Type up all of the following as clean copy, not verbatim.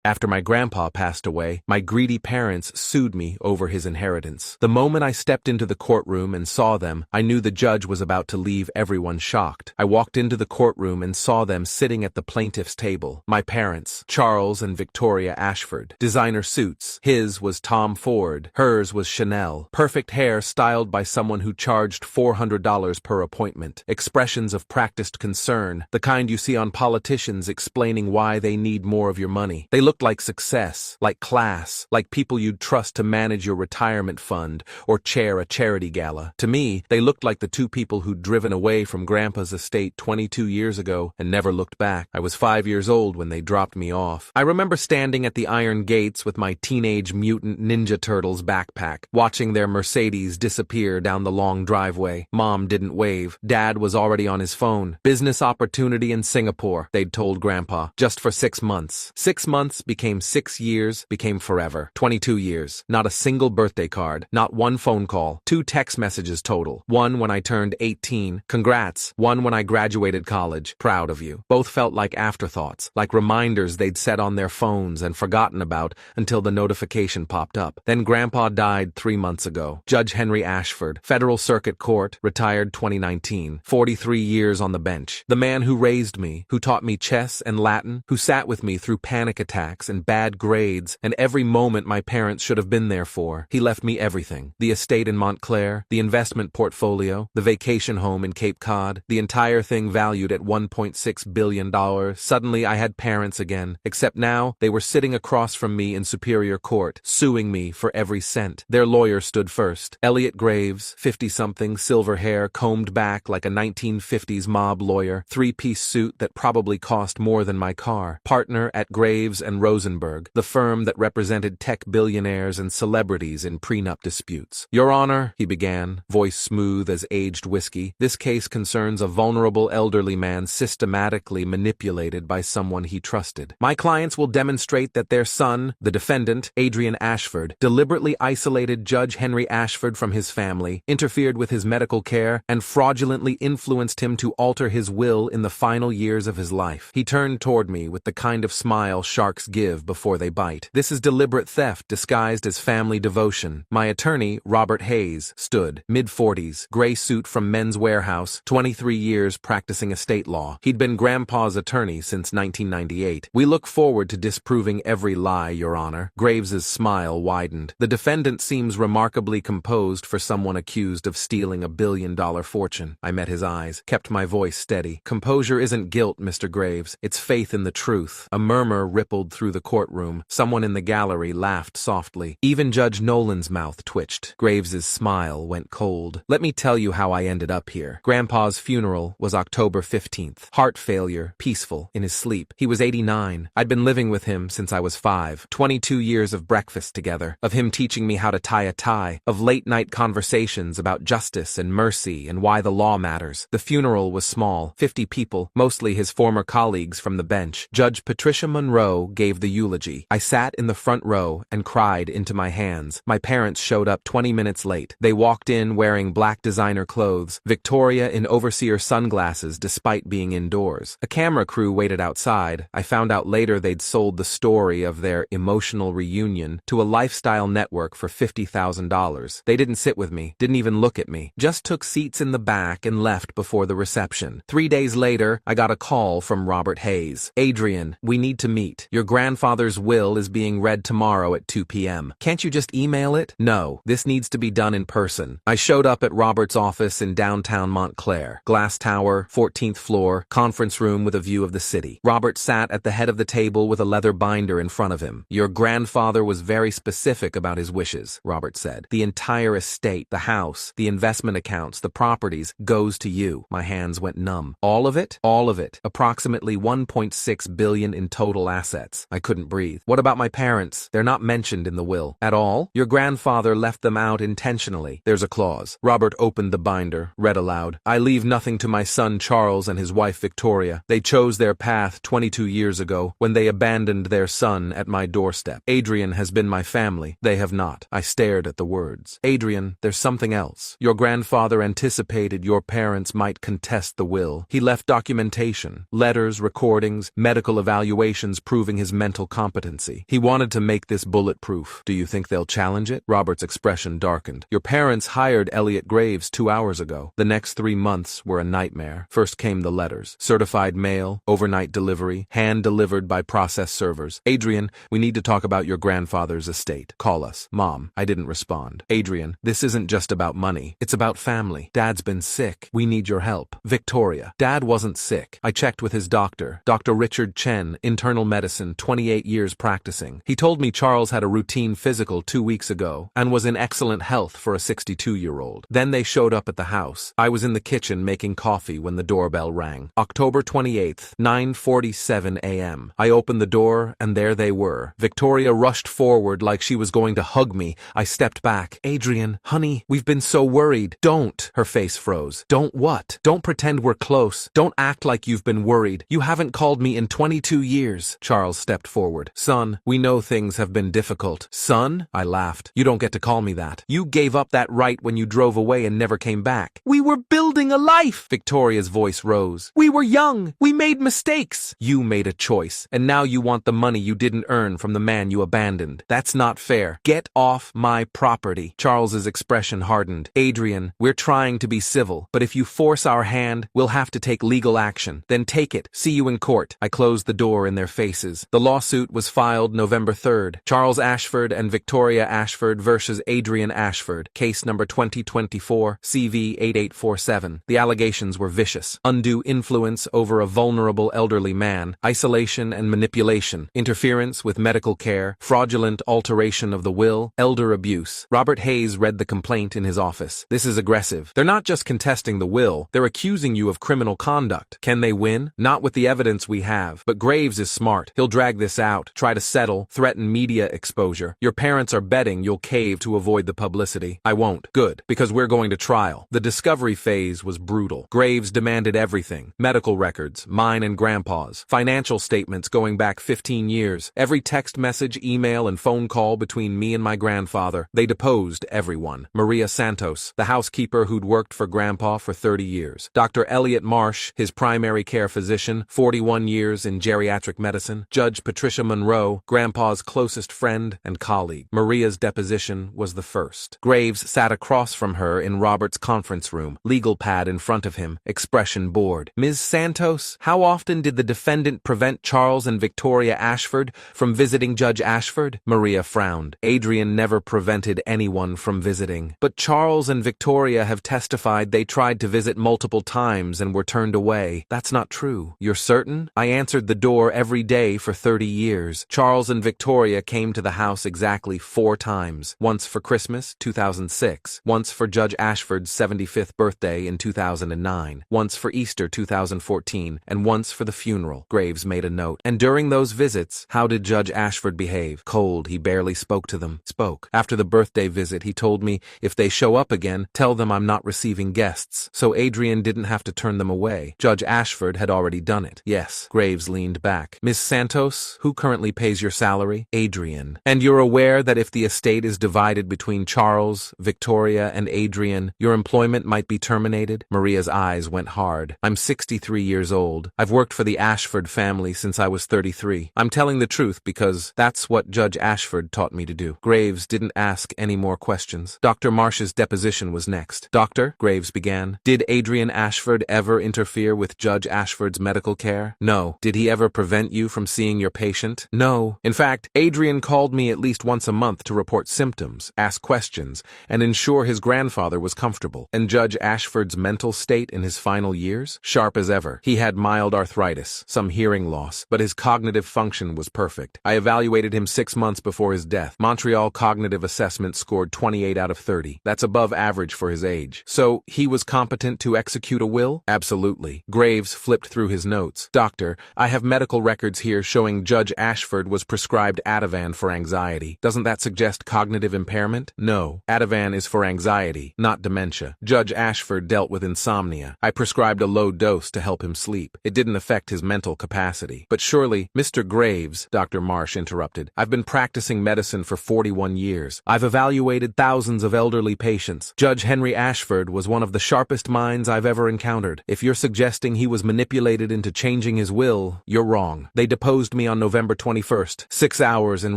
After my grandpa passed away, my greedy parents sued me over his inheritance. The moment I stepped into the courtroom and saw them, I knew the judge was about to leave everyone shocked. I walked into the courtroom and saw them sitting at the plaintiff's table. My parents, Charles and Victoria Ashford. Designer suits. His was Tom Ford. Hers was Chanel. Perfect hair styled by someone who charged $400 per appointment. Expressions of practiced concern, the kind you see on politicians explaining why they need more of your money. They looked like success, like class, like people you'd trust to manage your retirement fund or chair a charity gala. To me, they looked like the two people who'd driven away from Grandpa's estate 22 years ago and never looked back. I was 5 years old when they dropped me off. I remember standing at the iron gates with my Teenage Mutant Ninja Turtles backpack, watching their Mercedes disappear down the long driveway. Mom didn't wave. Dad was already on his phone. Business opportunity in Singapore, they'd told Grandpa, just for 6 months. 6 months became 6 years, became forever. 22 years. Not a single birthday card. Not one phone call. 2 text messages total. One when I turned 18. Congrats. One when I graduated college. Proud of you. Both felt like afterthoughts, like reminders they'd set on their phones and forgotten about until the notification popped up. Then Grandpa died 3 months ago. Judge Henry Ashford, Federal Circuit Court, retired 2019. 43 years on the bench. The man who raised me, who taught me chess and Latin, who sat with me through panic attacks and bad grades and every moment my parents should have been there for. He left me everything. The estate in Montclair, the investment portfolio, the vacation home in Cape Cod, the entire thing valued at $1.6 billion. Suddenly I had parents again, except now they were sitting across from me in Superior Court, suing me for every cent. Their lawyer stood first. Elliot Graves, 50-something, silver hair, combed back like a 1950s mob lawyer, 3-piece suit that probably cost more than my car. Partner at Graves and Rosenberg, the firm that represented tech billionaires and celebrities in prenup disputes. Your Honor, he began, voice smooth as aged whiskey, this case concerns a vulnerable elderly man systematically manipulated by someone he trusted. My clients will demonstrate that their son, the defendant, Adrian Ashford, deliberately isolated Judge Henry Ashford from his family, interfered with his medical care, and fraudulently influenced him to alter his will in the final years of his life. He turned toward me with the kind of smile sharks give before they bite. This is deliberate theft disguised as family devotion. My attorney, Robert Hayes, stood, mid-40s, gray suit from Men's Warehouse, 23 years practicing estate law. He'd been Grandpa's attorney since 1998. We look forward to disproving every lie, Your Honor. Graves's smile widened. The defendant seems remarkably composed for someone accused of stealing $1 billion fortune. I met his eyes, kept my voice steady. Composure isn't guilt, Mr. Graves. It's faith in the truth. A murmur rippled through the courtroom. Someone in the gallery laughed softly. Even Judge Nolan's mouth twitched. Graves's smile went cold. Let me tell you how I ended up here. Grandpa's funeral was October 15th. Heart failure, peaceful, in his sleep. He was 89. I'd been living with him since I was 5. 22 years of breakfast together, of him teaching me how to tie a tie, of late-night conversations about justice and mercy and why the law matters. The funeral was small, 50 people, mostly his former colleagues from the bench. Judge Patricia Monroe gave the eulogy. I sat in the front row and cried into my hands. My parents showed up 20 minutes late. They walked in wearing black designer clothes, Victoria in overseer sunglasses despite being indoors. A camera crew waited outside. I found out later they'd sold the story of their emotional reunion to a lifestyle network for $50,000. They didn't sit with me, didn't even look at me, just took seats in the back and left before the reception. 3 days later, I got a call from Robert Hayes. Adrian, we need to meet. Your grandfather's will is being read tomorrow at 2 p.m. Can't you just email it? No, this needs to be done in person. I showed up at Robert's office in downtown Montclair. Glass tower, 14th floor, conference room with a view of the city. Robert sat at the head of the table with a leather binder in front of him. Your grandfather was very specific about his wishes, Robert said. The entire estate, the house, the investment accounts, the properties, goes to you. My hands went numb. All of it? All of it. Approximately $1.6 billion in total assets. I couldn't breathe. What about my parents? They're not mentioned in the will. At all? Your grandfather left them out intentionally. There's a clause. Robert opened the binder, read aloud. I leave nothing to my son Charles and his wife Victoria. They chose their path 22 years ago when they abandoned their son at my doorstep. Adrian has been my family. They have not. I stared at the words. Adrian, there's something else. Your grandfather anticipated your parents might contest the will. He left documentation, letters, recordings, medical evaluations proving his his mental competency. He wanted to make this bulletproof. Do you think they'll challenge it? Robert's expression darkened. Your parents hired Elliot Graves 2 hours ago. The next 3 months were a nightmare. First came the letters. Certified mail, overnight delivery, hand-delivered by process servers. Adrian, we need to talk about your grandfather's estate. Call us. Mom. I didn't respond. Adrian, this isn't just about money. It's about family. Dad's been sick. We need your help. Victoria. Dad wasn't sick. I checked with his doctor, Dr. Richard Chen, internal medicine, 28 years practicing. He told me Charles had a routine physical 2 weeks ago and was in excellent health for a 62-year-old. Then they showed up at the house. I was in the kitchen making coffee when the doorbell rang. October 28th, 9:47 a.m. I opened the door and there they were. Victoria rushed forward like she was going to hug me. I stepped back. Adrian, honey, we've been so worried. Don't. Her face froze. Don't what? Don't pretend we're close. Don't act like you've been worried. You haven't called me in 22 years. Charles stepped forward. Son, we know things have been difficult. Son? I laughed. You don't get to call me that. You gave up that right when you drove away and never came back. We were building a life! Victoria's voice rose. We were young. We made mistakes. You made a choice, and now you want the money you didn't earn from the man you abandoned. That's not fair. Get off my property. Charles's expression hardened. Adrian, we're trying to be civil, but if you force our hand, we'll have to take legal action. Then take it. See you in court. I closed the door in their faces. The lawsuit was filed November 3rd. Charles Ashford and Victoria Ashford versus Adrian Ashford. Case number 2024, CV 8847. The allegations were vicious. Undue influence over a vulnerable elderly man, isolation and manipulation, interference with medical care, fraudulent alteration of the will, elder abuse. Robert Hayes read the complaint in his office. This is aggressive. They're not just contesting the will, they're accusing you of criminal conduct. Can they win? Not with the evidence we have. But Graves is smart. He'll drag this out, try to settle, threaten media exposure. Your parents are betting you'll cave to avoid the publicity. I won't. Good. Because we're going to trial. The discovery phase was brutal. Graves demanded everything. Medical records, mine and Grandpa's. Financial statements going back 15 years. Every text message, email, and phone call between me and my grandfather. They deposed everyone. Maria Santos, the housekeeper who'd worked for Grandpa for 30 years. Dr. Elliot Marsh, his primary care physician, 41 years in geriatric medicine. Judge Patricia Monroe, Grandpa's closest friend and colleague. Maria's deposition was the first. Graves sat across from her in Robert's conference room, legal pad in front of him, expression bored. Ms. Santos, how often did the defendant prevent Charles and Victoria Ashford from visiting Judge Ashford? Maria frowned. Adrian never prevented anyone from visiting. But Charles and Victoria have testified they tried to visit multiple times and were turned away. That's not true. You're certain? I answered the door every day for 30 years. Charles and Victoria came to the house exactly 4 times. Once for Christmas, 2006. Once for Judge Ashford's 75th birthday in 2009. Once for Easter 2014. And once for the funeral. Graves made a note. And during those visits, how did Judge Ashford behave? Cold. He barely spoke to them. Spoke. After the birthday visit, he told me, if they show up again, tell them I'm not receiving guests. So Adrian didn't have to turn them away. Judge Ashford had already done it. Yes. Graves leaned back. Miss Santos, who currently pays your salary? Adrian. And you're aware that if the estate is divided between Charles, Victoria, and Adrian, your employment might be terminated? Maria's eyes went hard. I'm 63 years old. I've worked for the Ashford family since I was 33. I'm telling the truth because that's what Judge Ashford taught me to do. Graves didn't ask any more questions. Dr. Marsh's deposition was next. Doctor, Graves began, did Adrian Ashford ever interfere with Judge Ashford's medical care? No. Did he ever prevent you from seeing your patient? No. In fact, Adrian called me at least once a month to report symptoms, ask questions, and ensure his grandfather was comfortable. And Judge Ashford's mental state in his final years? Sharp as ever. He had mild arthritis, some hearing loss, but his cognitive function was perfect. I evaluated him 6 months before his death. Montreal Cognitive Assessment scored 28 out of 30. That's above average for his age. So, he was competent to execute a will? Absolutely. Graves flipped through his notes. Doctor, I have medical records here showing Judge Ashford was prescribed Ativan for anxiety. Doesn't that suggest cognitive impairment? No. Ativan is for anxiety, not dementia. Judge Ashford dealt with insomnia. I prescribed a low dose to help him sleep. It didn't affect his mental capacity. But surely, Mr. Graves, Dr. Marsh interrupted, I've been practicing medicine for 41 years. I've evaluated thousands of elderly patients. Judge Henry Ashford was one of the sharpest minds I've ever encountered. If you're suggesting he was manipulated into changing his will, you're wrong. They deposed me me on November 21st. 6 hours in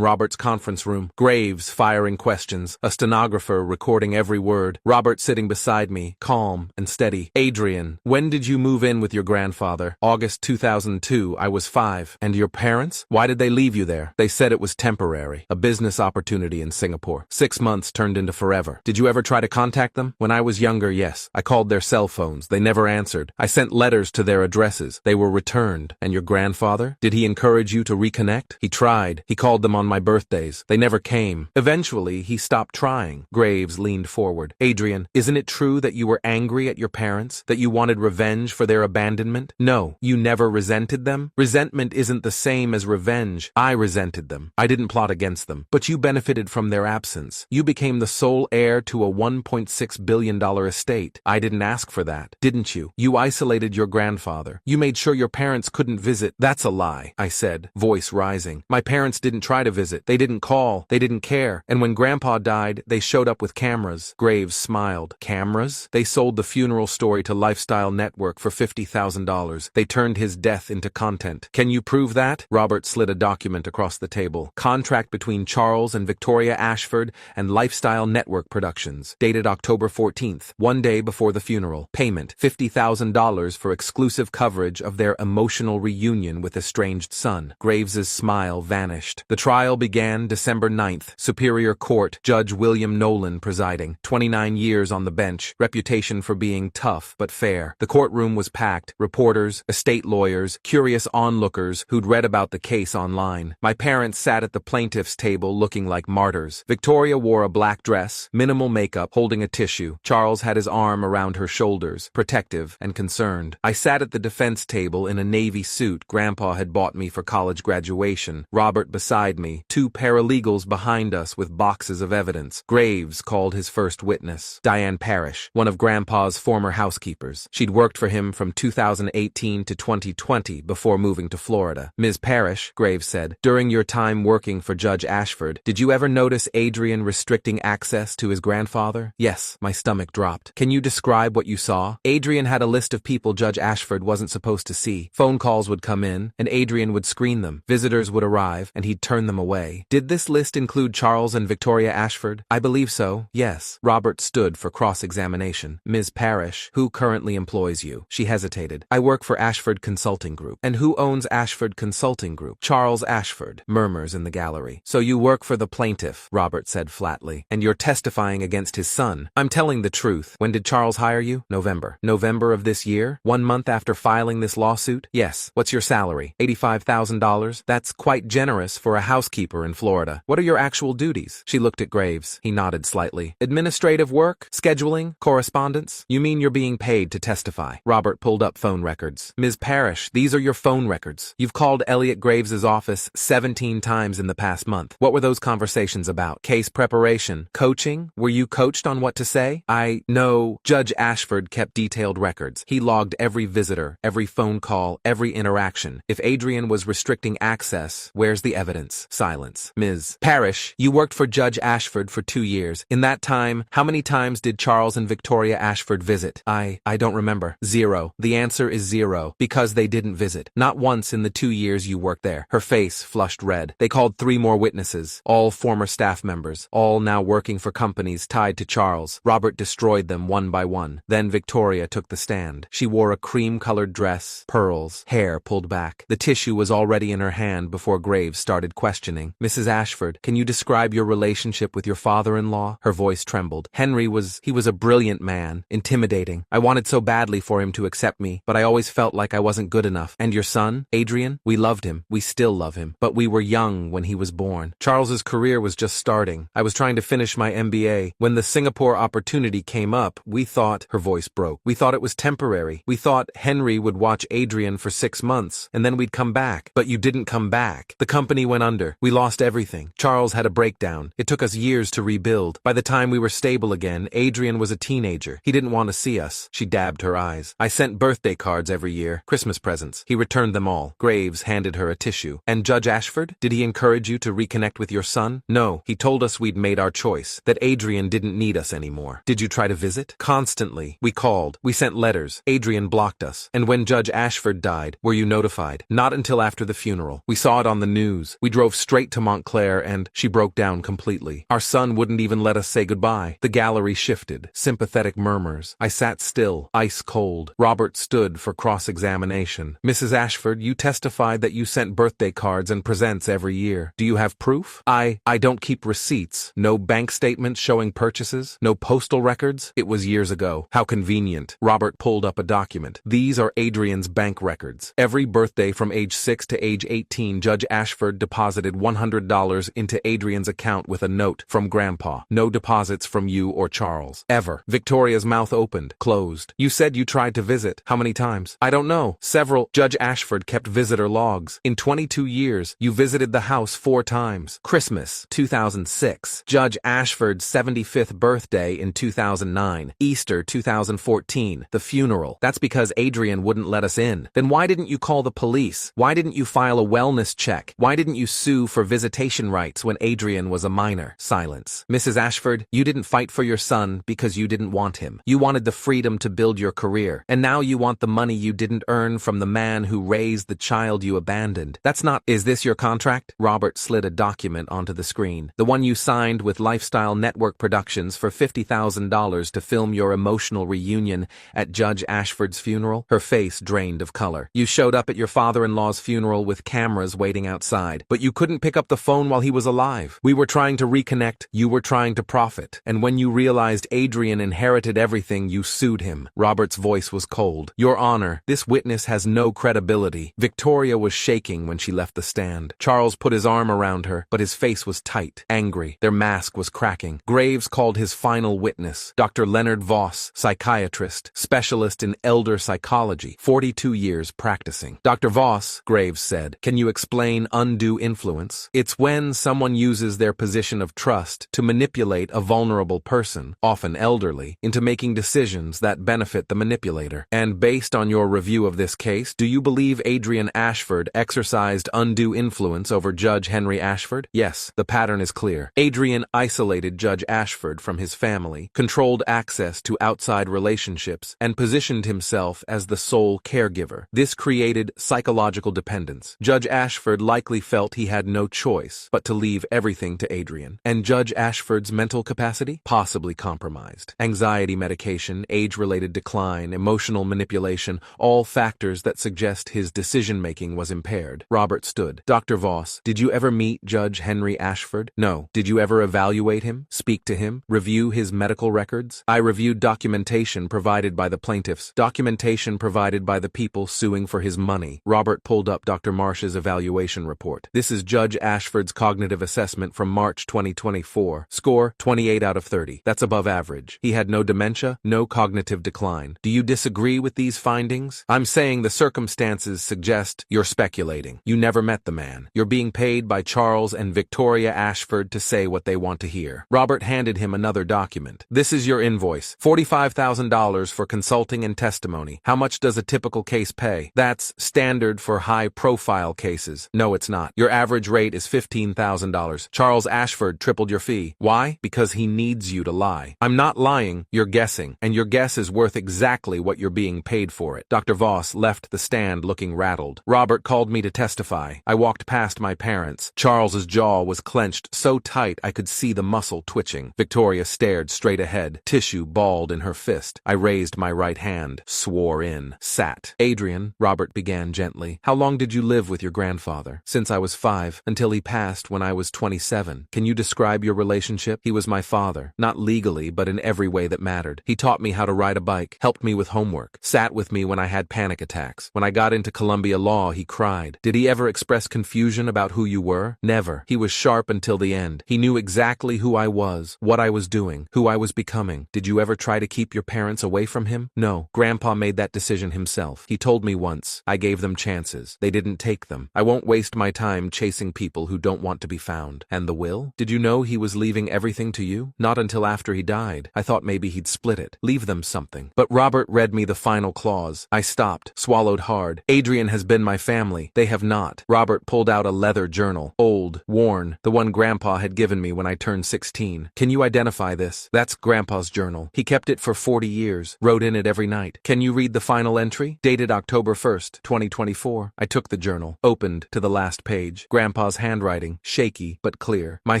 Robert's conference room. Graves firing questions. A stenographer recording every word. Robert sitting beside me, calm and steady. Adrian, when did you move in with your grandfather? August 2002. I was 5. And your parents? Why did they leave you there? They said it was temporary. A business opportunity in Singapore. 6 months turned into forever. Did you ever try to contact them? When I was younger, yes. I called their cell phones. They never answered. I sent letters to their addresses. They were returned. And your grandfather? Did he encourage you to reconnect? He tried. He called them on my birthdays. They never came. Eventually, he stopped trying. Graves leaned forward. Adrian, isn't it true that you were angry at your parents? That you wanted revenge for their abandonment? No, you never resented them? Resentment isn't the same as revenge. I resented them. I didn't plot against them. But you benefited from their absence. You became the sole heir to a $1.6 billion estate. I didn't ask for that, didn't you? You isolated your grandfather. You made sure your parents couldn't visit. That's a lie, I said, voice rising. My parents didn't try to visit. They didn't call. They didn't care. And when Grandpa died, they showed up with cameras. Graves smiled. Cameras? They sold the funeral story to Lifestyle Network for $50,000. They turned his death into content. Can you prove that? Robert slid a document across the table. Contract between Charles and Victoria Ashford and Lifestyle Network Productions. Dated October 14th, one day before the funeral. Payment, $50,000 for exclusive coverage of their emotional reunion with estranged son. Graves's smile vanished. The trial began December 9th. Superior Court, Judge William Nolan presiding. 29 years on the bench. Reputation for being tough but fair. The courtroom was packed. Reporters, estate lawyers, curious onlookers who'd read about the case online. My parents sat at the plaintiff's table looking like martyrs. Victoria wore a black dress, minimal makeup, holding a tissue. Charles had his arm around her shoulders, protective and concerned. I sat at the defense table in a navy suit Grandpa had bought me for college graduation. Robert beside me, 2 paralegals behind us with boxes of evidence. Graves called his first witness, Diane Parrish, one of Grandpa's former housekeepers. She'd worked for him from 2018 to 2020 before moving to Florida. Ms. Parrish, Graves said, during your time working for Judge Ashford, did you ever notice Adrian restricting access to his grandfather? Yes, my stomach dropped. Can you describe what you saw? Adrian had a list of people Judge Ashford wasn't supposed to see. Phone calls would come in, and Adrian would screen them. Visitors would arrive, and he'd turn them away. Did this list include Charles and Victoria Ashford? I believe so, yes. Robert stood for cross-examination. Ms. Parrish, who currently employs you? She hesitated. I work for Ashford Consulting Group. And who owns Ashford Consulting Group? Charles Ashford. Murmurs in the gallery. So you work for the plaintiff, Robert said flatly. And you're testifying against his son. I'm telling the truth. When did Charles hire you? November. November of this year? 1 month after filing this lawsuit? Yes. What's your salary? $85,000? That's quite generous for a housekeeper in Florida. What are your actual duties? She looked at Graves. He nodded slightly. Administrative work? Scheduling? Correspondence? You mean you're being paid to testify? Robert pulled up phone records. Ms. Parrish, these are your phone records. You've called Elliot Graves's office 17 times in the past month. What were those conversations about? Case preparation? Coaching? Were you coached on what to say? No. Judge Ashford kept detailed records. He logged every visitor, every phone call, every interaction. If Adrian was restricting access, where's the evidence? Silence. Ms. Parrish, you worked for Judge Ashford for 2 years. In that time, how many times did Charles and Victoria Ashford visit? I don't remember. 0. The answer is 0, because they didn't visit. Not once in the 2 years you worked there. Her face flushed red. They called 3 more witnesses, all former staff members, all now working for companies tied to Charles. Robert destroyed them one by one. Then Victoria took the stand. She wore a cream-colored dress, pearls, hair pulled back. The tissue was already in her hand before Graves started questioning. Mrs. Ashford, can you describe your relationship with your father-in-law? Her voice trembled. Henry was a brilliant man, intimidating. I wanted so badly for him to accept me, but I always felt like I wasn't good enough. And your son, Adrian? We loved him. We still love him. But we were young when he was born. Charles's career was just starting. I was trying to finish my MBA. When the Singapore opportunity came up, we thought, her voice broke, we thought it was temporary. We thought Henry would watch Adrian for 6 months, and then we'd come back. But you didn't come back. The company went under. We lost everything. Charles had a breakdown. It took us years to rebuild. By the time we were stable again, Adrian was a teenager. He didn't want to see us. She dabbed her eyes. I sent birthday cards every year, Christmas presents. He returned them all. Graves handed her a tissue. And Judge Ashford? Did he encourage you to reconnect with your son? No, he told us we'd made our choice, that Adrian didn't need us anymore. Did you try to visit? Constantly. We called. We sent letters. Adrian blocked us. And when Judge Ashford died, were you notified? Not until after the funeral. We saw it on the news. We drove straight to Montclair and she broke down completely. Our son wouldn't even let us say goodbye. The gallery shifted. Sympathetic murmurs. I sat still, ice cold. Robert stood for cross-examination. Mrs. Ashford, you testified that you sent birthday cards and presents every year. Do you have proof? I don't keep receipts. No bank statements showing purchases. No postal records. It was years ago. How convenient. Robert pulled up a document. These are Adrian's bank records. Every birthday from age 6 to age 18, Judge Ashford deposited $100 into Adrian's account with a note from Grandpa. No deposits from you or Charles. Ever. Victoria's mouth opened, closed. You said you tried to visit. How many times? I don't know. Several. Judge Ashford kept visitor logs. In 22 years, you visited the house 4 times. Christmas, 2006. Judge Ashford's 75th birthday in 2009. Easter, 2014. The funeral. That's because Adrian wouldn't let us in. Then why didn't you call the police? Why didn't you file a wellness check? Why didn't you sue for visitation rights when Adrian was a minor? Silence. Mrs. Ashford, you didn't fight for your son because you didn't want him. You wanted the freedom to build your career. And now you want the money you didn't earn from the man who raised the child you abandoned. That's not— Is this your contract? Robert slid a document onto the screen. The one you signed with Lifestyle Network Productions for $50,000 to film your emotional reunion at Judge Ashford's funeral? Her face drained of color. You showed up at your father-in-law's funeral with cameras waiting outside, but you couldn't pick up the phone while he was alive. We were trying to reconnect. You were trying to profit. And when you realized Adrian inherited everything, you sued him. Robert's voice was cold. Your Honor, this witness has no credibility. Victoria was shaking when she left the stand. Charles put his arm around her, but his face was tight, angry. Their mask was cracking. Graves called his final witness, Dr. Leonard Voss, psychiatrist, specialist in elder psychology, 42 years practicing. Dr. Voss, Graves said, can you explain undue influence? It's when someone uses their position of trust to manipulate a vulnerable person, often elderly, into making decisions that benefit the manipulator. And based on your review of this case, do you believe Adrian Ashford exercised undue influence over Judge Henry Ashford? Yes, the pattern is clear. Adrian isolated Judge Ashford from his family, controlled access to outside relationships, and positioned himself as the sole caregiver. This created psychological dependence. Judge Ashford likely felt he had no choice but to leave everything to Adrian. And Judge Ashford's mental capacity? Possibly compromised. Anxiety medication, age-related decline, emotional manipulation, all factors that suggest his decision-making was impaired. Robert stood. Dr. Voss, did you ever meet Judge Henry Ashford? No. Did you ever evaluate him? Speak to him? Review his medical records? I reviewed documentation provided by the plaintiffs, documentation provided by the people suing for his money. Robert pulled up Dr. Marsh's evaluation report. This is Judge Ashford's cognitive assessment from March 2024. Score, 28 out of 30. That's above average. He had no dementia, no cognitive decline. Do you disagree with these findings? I'm saying the circumstances suggest you're speculating. You never met the man. You're being paid by Charles and Victoria Ashford to say what they want to hear. Robert handed him another document. This is your invoice. $45,000 for consulting and testimony. How much does a typical case pay? That's standard for high-profile cases. No, it's not. Your average rate is $15,000. Charles Ashford tripled your fee. Why? Because he needs you to lie. I'm not lying. You're guessing. And your guess is worth exactly what you're being paid for it. Dr. Voss left the stand looking rattled. Robert called me to testify. I walked past my parents. Charles's jaw was clenched so tight I could see the muscle twitching. Victoria stared straight ahead. Tissue balled in her fist. I raised my right hand, swore in, sat. Adrian, Robert began gently, how long did you live with your grandfather? Since I was 5, until he passed when I was 27. Can you describe your relationship? He was my father, not legally, but in every way that mattered. He taught me how to ride a bike, helped me with homework, sat with me when I had panic attacks. When I got into Columbia law, he cried. Did he ever express confusion about who you were? Never. He was sharp until the end. He knew exactly who I was, what I was doing, who I was becoming. Did you ever try to keep your parents away from him? No. Grandpa made that decision himself. He told me once. I gave them chances. They didn't take them. I won't waste my time chasing people who don't want to be found. And the will? Did you know he was leaving everything to you? Not until after he died. I thought maybe he'd split it. Leave them something. But Robert read me the final clause. I stopped, swallowed hard. Adrian has been my family. They have not. Robert pulled out a leather journal. Old, worn, the one Grandpa had given me when I turned 16. Can you identify this? That's Grandpa's journal. He kept it for 40 years, wrote in it every night. Can you read the final entry? Dated October 1st, 2024. I took the journal. Opened to the last page. Grandpa's handwriting, shaky but clear. My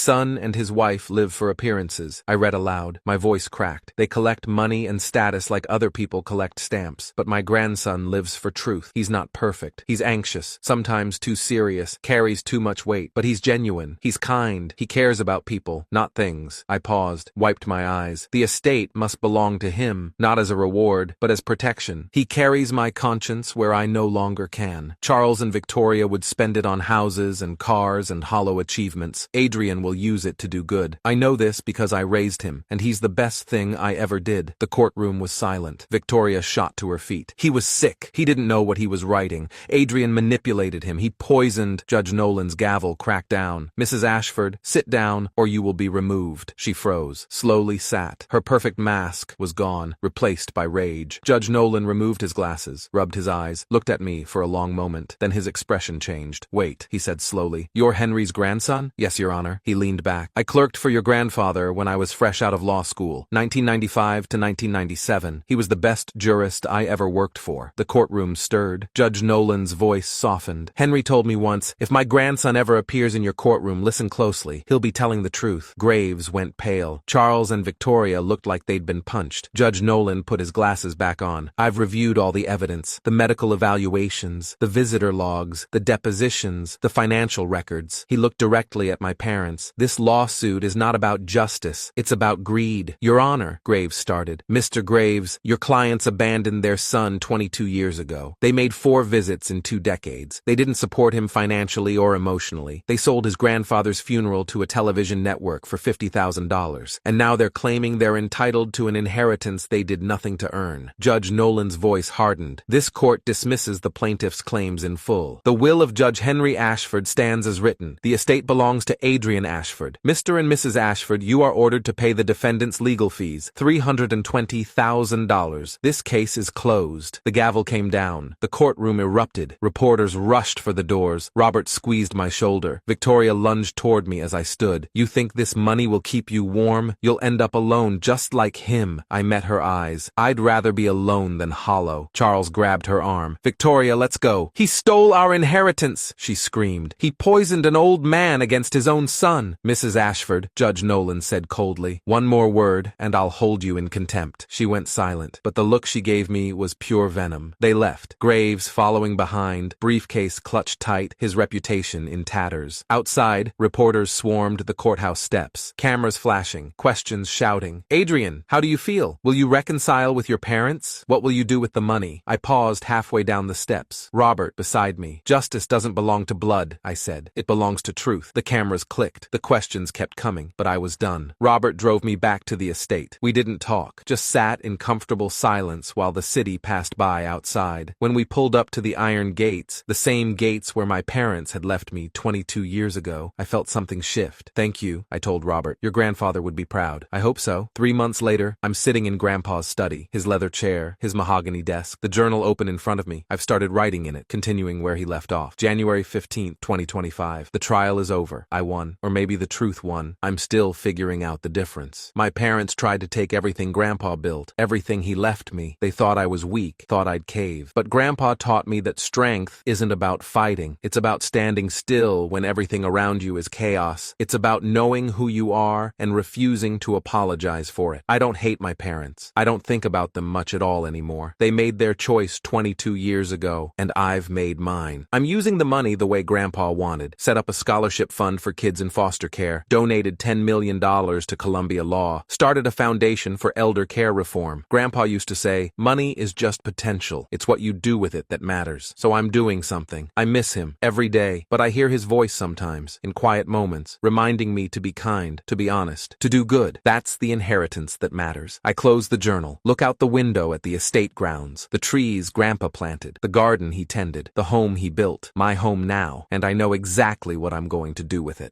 son and his wife live for appearances. I read aloud. My voice cracked. They collect money and status like other people collect stamps. But my grandson lives for truth. He's not perfect. He's anxious, sometimes too serious, carries too much weight. But he's genuine. He's kind. He cares about people, not things. I paused, wiped my eyes. The estate must belong to him, not as a reward, but as protection. He carries my conscience where I no longer can. Charles and Victoria would spend it on houses and cars and hollow achievements. Adrian will use it to do good. I know this because I raised him, and he's the best thing I ever did. The courtroom was silent. Victoria shot to her feet. He was sick. He didn't know what he was writing. Adrian manipulated him. He poisoned. Judge Nolan's gavel cracked down. Mrs. Ashford, sit down or you will be removed. She froze, slowly sat. Her perfect mask was gone, replaced by rage. Judge Nolan removed his glasses, rubbed his eyes, looked at me for a long moment. Then his expression changed. Wait, he said slowly. You're Henry's grandson? Yes, Your Honor. He leaned back. I clerked for your grandfather when I was fresh out of law school, 1995 to 1997. He was the best jurist I ever worked for. The courtroom stirred. Judge Nolan's voice softened. Henry told me once, if my grandson ever appears in your courtroom, listen closely. He'll be telling the truth. Graves went pale. Charles and Victoria looked like they'd been punched. Judge Nolan put his glasses back on. I've reviewed all the evidence, the medical evaluations, the visitor logs, the depositions, the financial records. He looked directly at my parents. This lawsuit is not about justice. It's about greed. Your Honor, Graves started. Mr. Graves, your clients abandoned their son 22 years ago. They made 4 visits in 2 decades. They didn't support him financially or emotionally. They sold his grandfather's funeral to a television network for $50,000. And now they're claiming they're entitled to an inheritance they did nothing to earn. Judge Nolan's voice hardened. This court dismisses the plaintiff's claims in full. The will of Judge Henry Ashford stands as written. The estate belongs to Adrian Ashford. Mr. and Mrs. Ashford, you are ordered to pay the defendant's legal fees, $320,000. This case is closed. The gavel came down. The courtroom erupted. Reporters rushed for the doors. Robert squeezed my shoulder. Victoria lunged toward me as I stood. You think this money will keep you warm? You'll end up alone just like him. I met her eyes. I'd rather be alone than hollow. Charles grabbed her arm. Victoria, let's go. He stole our inheritance, she screamed. He poisoned an old man against his own son. Mrs. Ashford, Judge Nolan said coldly. One more word, and I'll hold you in contempt. She went silent, but the look she gave me was pure venom. They left, Graves following behind, briefcase clutched tight, his reputation in tatters. Outside, reporters swarmed the courthouse steps, cameras flashing, questions shouting. Adrian, how do you feel? Will you reconcile with your parents? What will you do with the money? I paused halfway down the steps. Robert beside me. Justice doesn't belong to blood, I said. It belongs to truth. The cameras clicked. The questions kept coming, but I was done. Robert drove me back to the estate. We didn't talk, just sat in comfortable silence while the city passed by outside. When we pulled up to the iron gates, the same gates where my parents had left me 22 years ago, I felt something shift. Thank you, I told Robert. Your grandfather would be proud. I hope so. 3 months later, I'm sitting in Grandpa's study, his leather chair, his mahogany desk, the journal open in front of me. I've started writing in it, continuing where he left off. January 15th, 2025. The trial is over. I won. Or maybe the truth won. I'm still figuring out the difference. My parents tried to take everything Grandpa built, everything he left me. They thought I was weak, thought I'd cave. But Grandpa taught me that strength isn't about fighting. It's about standing still when everything around you is chaos. It's about knowing who you are and refusing to apologize for it. I don't hate my parents. I don't think about them much at all anymore. They made their choice 22 years ago, and I've made mine. I'm using the money the way Grandpa wanted. Set up a scholarship fund for kids in foster care, donated $10 million to Columbia Law, started a foundation for elder care reform. Grandpa used to say, money is just potential. It's what you do with it that matters. So I'm doing something. I miss him every day, but I hear his voice sometimes, in quiet moments, reminding me to be kind, to be honest, to do good. That's the inheritance that matters. I close the journal, look out the window at the estate grounds, the trees Grandpa planted, the garden he tended, the home he built, my home now, and I know exactly what I'm going to do with it.